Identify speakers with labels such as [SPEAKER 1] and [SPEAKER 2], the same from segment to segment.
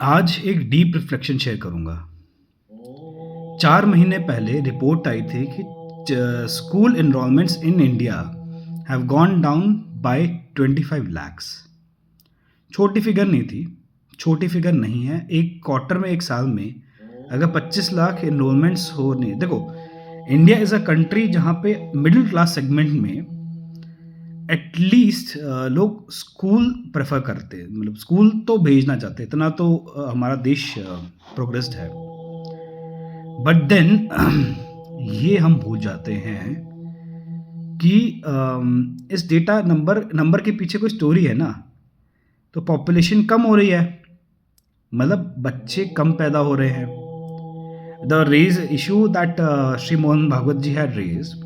[SPEAKER 1] आज एक deep reflection share करूँगा। 4 महीने पहले रिपोर्ट आई थी कि school enrolments in India have gone down by 25 lakhs. छोटी फिगर नहीं थी, छोटी फिगर नहीं है। एक क्वार्टर में, एक साल में अगर 25 लाख एनरोलमेंट्स हो नहीं, देखो इंडिया इज़ अ कंट्री जहाँ पे मिडिल क्लास सेगमेंट में एटलीस्ट लोग स्कूल प्रेफर करते हैं, मतलब स्कूल तो भेजना चाहते हैं, इतना तो हमारा देश प्रोग्रेस्ड है। बट देन ये हम भूल जाते हैं कि इस डेटा नंबर के पीछे कोई स्टोरी है ना। तो पॉपुलेशन कम हो रही है, मतलब बच्चे कम पैदा हो रहे हैं। The raise issue that Shri Mohan Bhagwat ji had raise,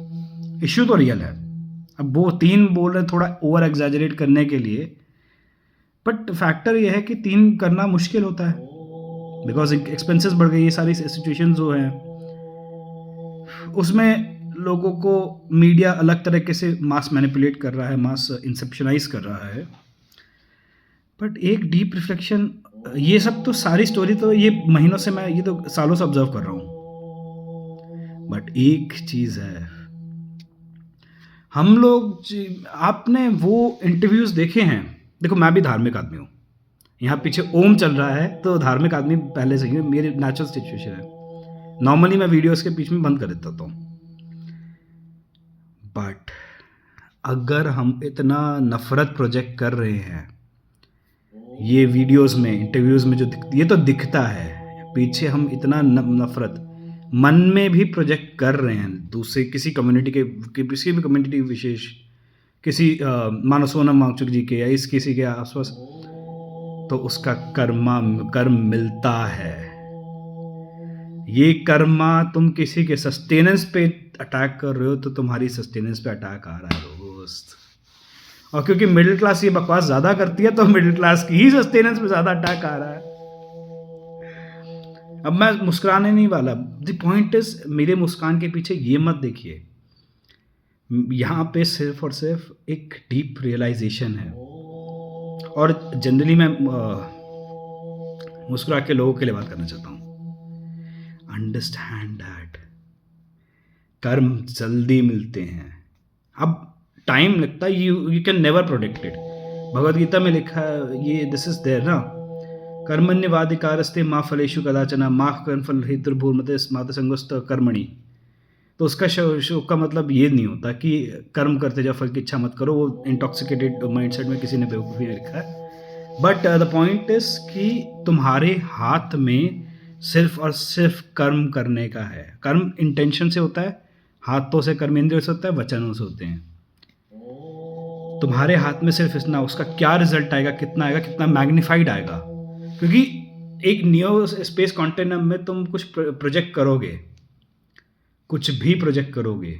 [SPEAKER 1] issue तो रियल है। अब वो 3 बोल रहे हैं थोड़ा ओवर एग्जैजरेट करने के लिए, बट फैक्टर ये है कि 3 करना मुश्किल होता है बिकॉज एक्सपेंसेस बढ़ गई। ये सारी सिचुएशन जो हैं उसमें लोगों को मीडिया अलग तरीके से मास मैनिपुलेट कर रहा है, मास इंसेप्शनाइज कर रहा है। बट एक डीप रिफ्लेक्शन, ये सब तो सारी स्टोरी तो ये महीनों से, मैं ये तो सालों से ऑब्जर्व कर रहा हूँ। बट एक चीज़ है, हम लोग आपने वो इंटरव्यूज़ देखे हैं। देखो मैं भी धार्मिक आदमी हूँ, यहाँ पीछे ओम चल रहा है तो धार्मिक आदमी पहले से ही है, मेरी नेचुरल सिचुएशन है। नॉर्मली मैं वीडियोस के बीच में बंद कर देता हूँ। बट अगर हम इतना नफरत प्रोजेक्ट कर रहे हैं ये वीडियोस में, इंटरव्यूज़ में, जो ये तो दिखता है, पीछे हम इतना नफरत मन में भी प्रोजेक्ट कर रहे हैं दूसरे किसी कम्युनिटी के, किसी भी कम्युनिटी विशेष, किसी मानो सोनम वांगचुक जी के या इस किसी के आसपास, तो उसका कर्म मिलता है। ये कर्मा, तुम किसी के सस्टेनेंस पे अटैक कर रहे हो तो तुम्हारी सस्टेनेंस पे अटैक आ रहा है दोस्त। और क्योंकि मिडिल क्लास ये बकवास ज़्यादा करती है तो मिडिल क्लास की ही सस्टेनेंस पे ज़्यादा अटैक आ रहा है। अब मैं मुस्कुराने नहीं वाला, द पॉइंट इज, मेरे मुस्कान के पीछे ये मत देखिए, यहाँ पे सिर्फ और सिर्फ एक डीप रियलाइजेशन है। और जनरली मैं मुस्कुरा के लोगों के लिए बात करना चाहता हूँ। अंडरस्टैंड दैट कर्म जल्दी मिलते हैं, अब टाइम लगता है, you can never predict it. Bhagavad Gita में लिखा है ये, दिस इज देयर ना, कर्मण्यवाधिकारस्ते मा फलेषु कदाचन मा कर्मफल हेतुर्भूर्मते स्मात् संगोस्त कर्मणि। तो उसका शोक का मतलब ये नहीं होता कि कर्म करते जाओ, फल की इच्छा मत करो। वो इंटॉक्सिकेटेड माइंडसेट में किसी ने बेवकूफ़ी में लिखा है। बट द पॉइंट इज कि तुम्हारे हाथ में सिर्फ और सिर्फ कर्म करने का है। कर्म इंटेंशन से होता है, हाथों से, कर्म इंद्रियों से होता है, वचनों से होते हैं। तुम्हारे हाथ में सिर्फ इतना, उसका क्या रिजल्ट आएगा, कितना आएगा, कितना मैग्नीफाइड आएगा। क्योंकि एक नियो स्पेस कंटेनर में तुम कुछ प्रोजेक्ट करोगे, कुछ भी प्रोजेक्ट करोगे,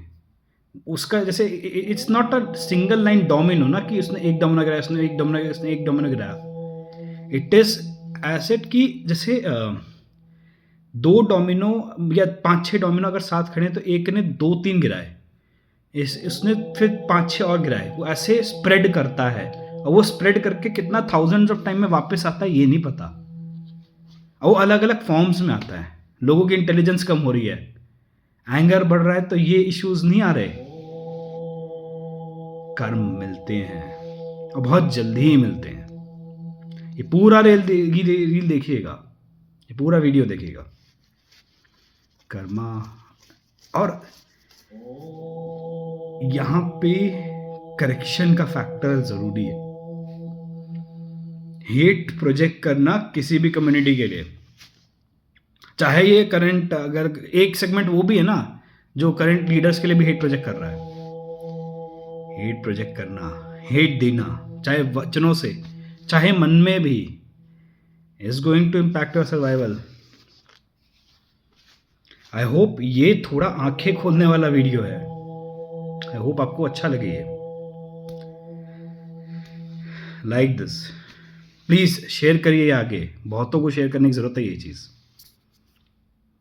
[SPEAKER 1] उसका जैसे it's not a single line domino ना, कि उसने एक डोमिनो गिराया, उसने एक डोमिनो गिराया, उसने एक डोमिनो गिराया। इट इज एसेट की जैसे 2 डोमिनो या 5-6 डोमिनो अगर साथ खड़े हैं तो एक ने 2-3 गिराए, उसने फिर 5-6 और गिराए, वो ऐसे स्प्रेड करता है। और वो स्प्रेड करके कितना थाउजेंड्स ऑफ टाइम में वापस आता है ये नहीं पता। और वो अलग अलग फॉर्म्स में आता है। लोगों की इंटेलिजेंस कम हो रही है, एंगर बढ़ रहा है, तो ये इश्यूज नहीं आ रहे। कर्म मिलते हैं और बहुत जल्दी ही मिलते हैं। ये पूरा रील देखिएगा, ये पूरा वीडियो देखिएगा। कर्मा, और यहाँ पे करेक्शन का फैक्टर ज़रूरी है। हेट प्रोजेक्ट करना किसी भी कम्युनिटी के लिए, चाहे ये करंट, अगर एक सेगमेंट वो भी है ना जो करंट लीडर्स के लिए भी हेट प्रोजेक्ट कर रहा है। हेट प्रोजेक्ट करना, हेट देना, चाहे वचनों से, चाहे मन में भी, is going to impact your survival. I hope ये थोड़ा आंखें खोलने वाला वीडियो है। आई होप आपको अच्छा लगे ये। लाइक दिस, प्लीज़ शेयर करिए आगे, बहुतों को शेयर करने की ज़रूरत है ये चीज़।